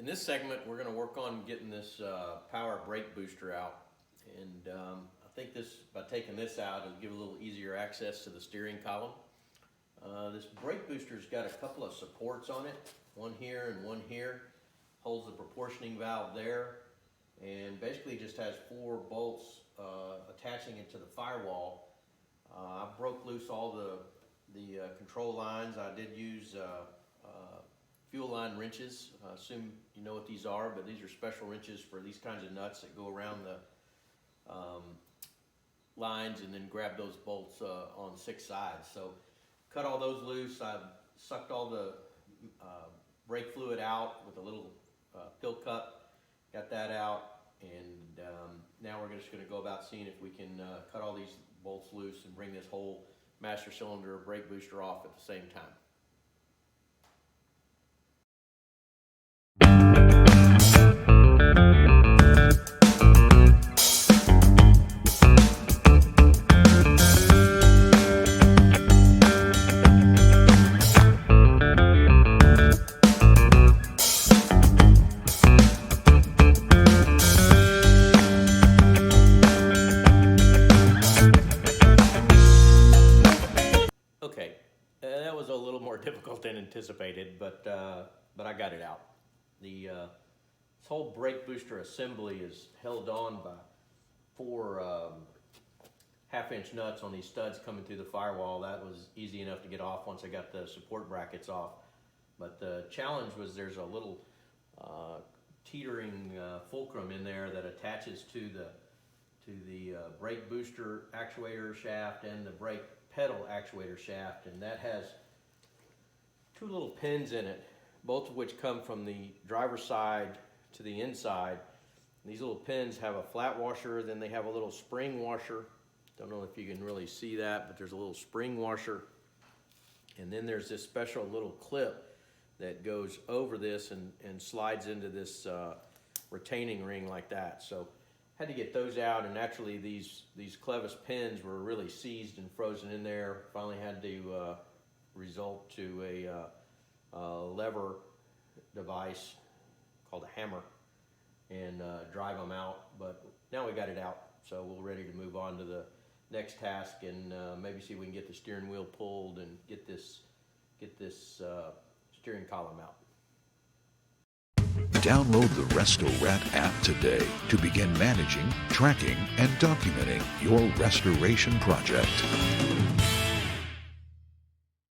In this segment, we're going to work on getting this power brake booster out, and I think by taking this out, it'll give a little easier access to the steering column. This brake booster's got a couple of supports on it, one here and one here, holds the proportioning valve there, and basically just has 4 bolts attaching it to the firewall. I broke loose all the control lines. I did use fuel line wrenches. I assume you know what these are, but these are special wrenches for these kinds of nuts that go around the lines and then grab those bolts on 6 sides. So cut all those loose. I sucked all the brake fluid out with a little pill cup, got that out, and now we're just going to go about seeing if we can cut all these bolts loose and bring this whole master cylinder brake booster off at the same time. Okay, that was a little more difficult than anticipated, but I got it out. This whole brake booster assembly is held on by 4 half-inch nuts on these studs coming through the firewall. That was easy enough to get off once I got the support brackets off. But the challenge was there's a little teetering fulcrum in there that attaches to the brake booster actuator shaft and the brake pedal actuator shaft, and that has 2 little pins in it, both of which come from the driver's side to the inside. And these little pins have a flat washer, then they have a little spring washer. Don't know if you can really see that, but there's a little spring washer. And then there's this special little clip that goes over this and slides into this retaining ring like that. So had to get those out, and naturally these clevis pins were really seized and frozen in there. Finally had to resort to a lever device called a hammer and drive them out. But now we got it out, so we're ready to move on to the next task and maybe see if we can get the steering wheel pulled and get this steering column out. Download the Resto-Rat app today to begin managing, tracking, and documenting your restoration project.